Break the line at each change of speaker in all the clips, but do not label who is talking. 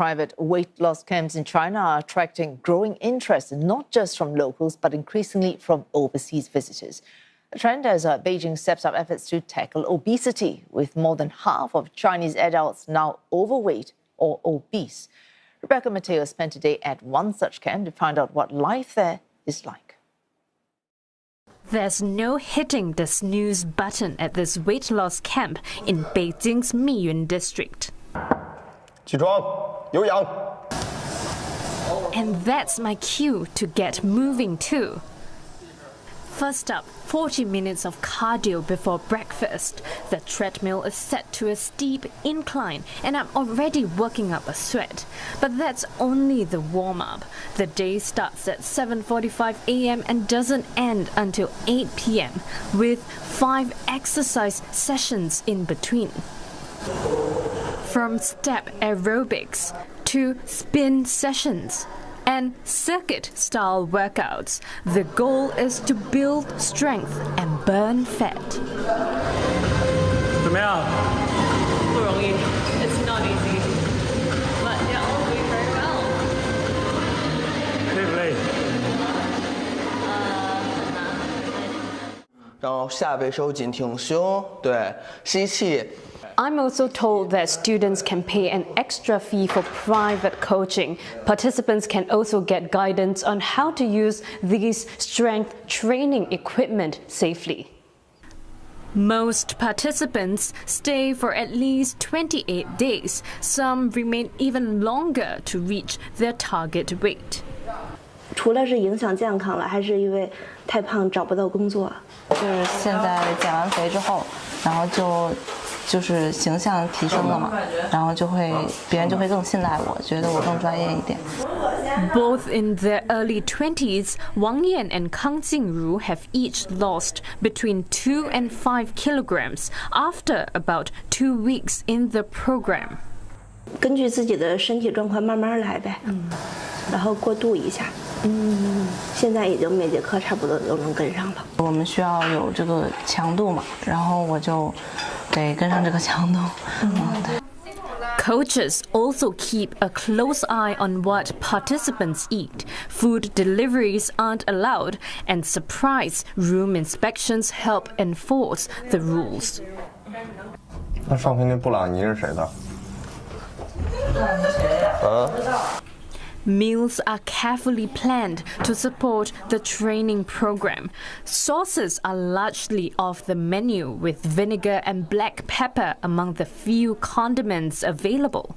private weight loss camps in China are attracting growing interest, not just from locals, but increasingly from overseas visitors. The trend as Beijing steps up efforts to tackle obesity, with more than half of Chinese adults now overweight or obese. Rebecca Metteo spent a day at one such camp to find out what life there is like.
There's no hitting the snooze button at this weight loss camp in Beijing's Miyun district.
起床，有氧。
And that's my cue to get moving too. First up, 40 minutes of cardio before breakfast. The treadmill is set to a steep incline and I'm already working up a sweat. But that's only the warm-up. The day starts at 7:45 a.m. and doesn't end until 8 p.m. with 5 exercise sessions in between. From step aerobics to spin sessions and circuit-style workouts, the goal is to build strength and burn fat.
怎么样？
不容易. It's not easy, but they're all doing very well.
累不累？
很难。
然后下背收紧，挺胸，对，吸气。
I'm also told that students can pay an extra fee for private coaching. Participants can also get guidance on how to use these strength training equipment safely. Most participants stay for at least 28 days. Some remain even longer to reach their target weight.
除了是影响健康了，还是因为太胖找不到工作。
就是现在减完肥之后，然后就是形象提升了嘛，然后别人就会更信赖我，觉得我更专业一点。
Both in their early 20s, Wang Yan and Kang Jingru have each lost between 2 and 5 kilograms after about 2 weeks in the program.
根据自己的身体状况慢慢来呗，然后过渡一下。现在已经每节课差不多都能跟上了。
我们需要有这个强度嘛，然后我就得跟上这个强度。对。
Coaches also keep a close eye on what participants eat. Food deliveries aren't allowed, and surprise room inspections help enforce the rules.
那上回那布朗尼是谁的？
Meals are carefully planned to support the training program. Sauces are largely off the menu, with vinegar and black pepper among the few condiments available.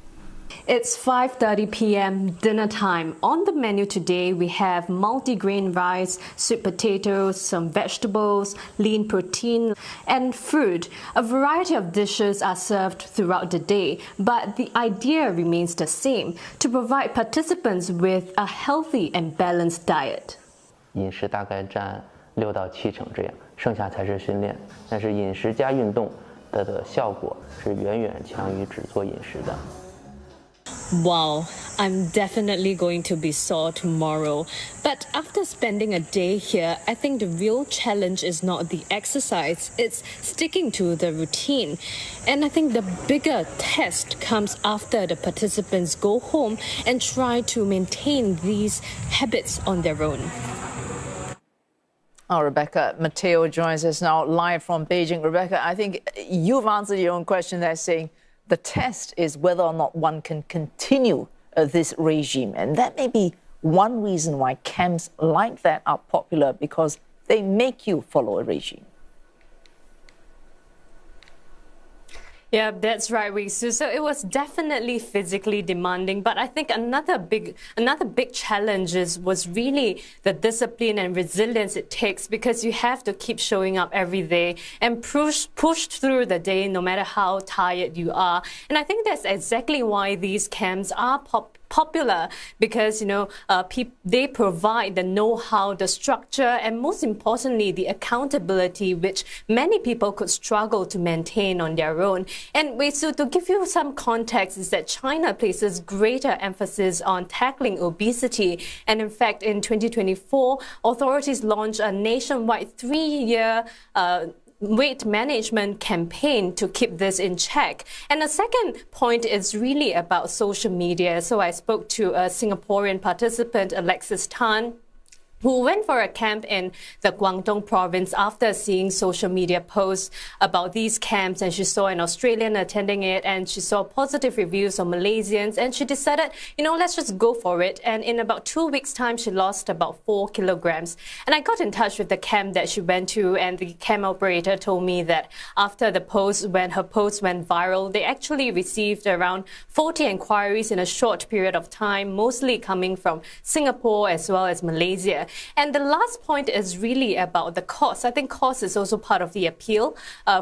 It's 5:30 p.m. dinner time. On the menu today, we have multi-grain rice, sweet potatoes, some vegetables, lean protein, and fruit. A variety of dishes are served throughout the day, but the idea remains the same, to provide participants with a healthy and balanced diet.
饮食大概占6到7成这样，剩下才是训练。但是饮食加运动的效果是远远强于只做饮食的。
Wow, I'm definitely going to be sore tomorrow. But after spending a day here, I think the real challenge is not the exercise, it's sticking to the routine. And I think the bigger test comes after the participants go home and try to maintain these habits on their own.
Rebecca Metteo joins us now live from Beijing. Rebecca, I think you've answered your own question there, saying the test is whether or not one can continue this regime. And that may be one reason why camps like that are popular, because they make you follow a regime.
Yeah, that's right, Risu. So it was definitely physically demanding, but I think another big challenge was really the discipline and resilience it takes, because you have to keep showing up every day and push through the day no matter how tired you are. And I think that's exactly why these camps are popular, because they provide the know-how, the structure, and most importantly the accountability, which many people could struggle to maintain on their own. And so to give you some context, is that China places greater emphasis on tackling obesity, and in fact in 2024 authorities launched a nationwide 3-year weight management campaign to keep this in check. And the second point is really about social media. So I spoke to a Singaporean participant, Alexis Tan, who went for a camp in the Guangdong province after seeing social media posts about these camps, and she saw an Australian attending it, and she saw positive reviews of Malaysians, and she decided, let's just go for it. And in about 2 weeks' time, she lost about 4 kilograms. And I got in touch with the camp that she went to, and the camp operator told me that after the post, when her post went viral, they actually received around 40 inquiries in a short period of time, mostly coming from Singapore as well as Malaysia. And the last point is really about the cost. I think cost is also part of the appeal.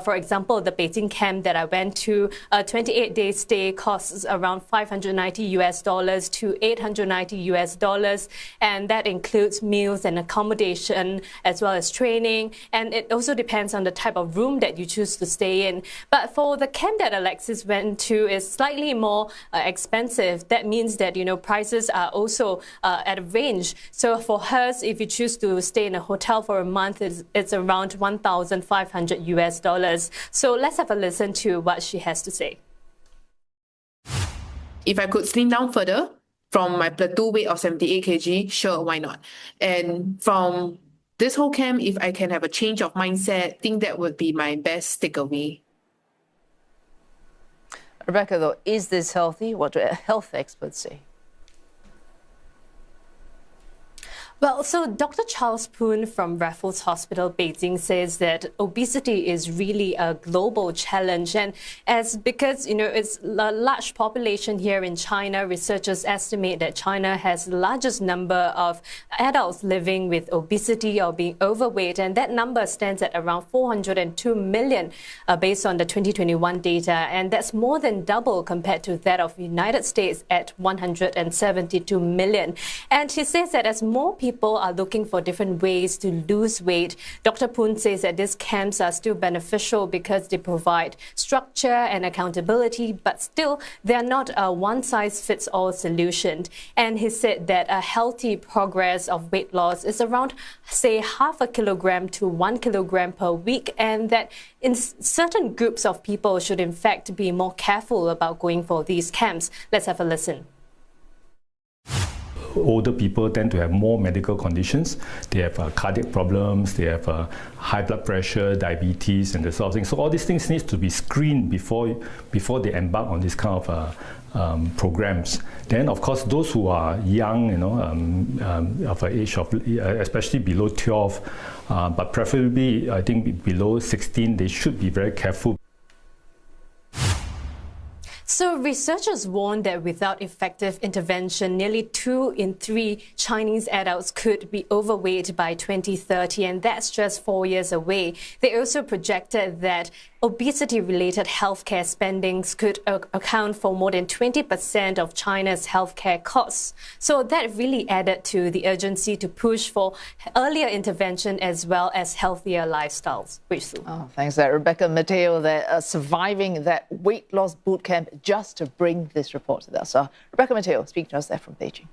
For example, the Beijing camp that I went to, a 28-day stay costs around $590 to $890, and that includes meals and accommodation as well as training. And it also depends on the type of room that you choose to stay in. But for the camp that Alexis went to is slightly more expensive. That means that prices are also at a range. So for hers, if you choose to stay in a hotel for a month, it's around $1,500. So let's have a listen to what she has to say.
If I could slim down further from my plateau weight of 78 kg, sure, why not? And from this whole camp, if I can have a change of mindset, I think that would be my best takeaway.
Rebecca, though, is this healthy? What do health experts say?
Well, so Dr. Charles Poon from Raffles Hospital, Beijing, says that obesity is really a global challenge. And because it's a large population here in China, researchers estimate that China has the largest number of adults living with obesity or being overweight. And that number stands at around 402 million based on the 2021 data. And that's more than double compared to that of the United States at 172 million. And he says that as more people are looking for different ways to lose weight, Dr. Poon says that these camps are still beneficial because they provide structure and accountability, but still they're not a one-size-fits-all solution. And he said that a healthy progress of weight loss is around, say, 0.5 kilogram to 1 kilogram per week, and that in certain groups of people should in fact be more careful about going for these camps. Let's have a listen.
Older people tend to have more medical conditions. They have cardiac problems, they have high blood pressure, diabetes, and the sort of thing. So all these things need to be screened before they embark on this kind of programs. Then, of course, those who are young, of an age of, especially below 12, but preferably, I think, below 16, they should be very careful.
So researchers warn that without effective intervention, nearly 2 in 3 Chinese adults could be overweight by 2030, and that's just 4 years away. They also projected that obesity-related healthcare spendings could account for more than 20% of China's healthcare costs. So that really added to the urgency to push for earlier intervention as well as healthier lifestyles.
Oh, thanks, Rebecca. Metteo, they're surviving that weight loss boot camp just to bring this report to us. Rebecca Metteo speaking to us there from Beijing.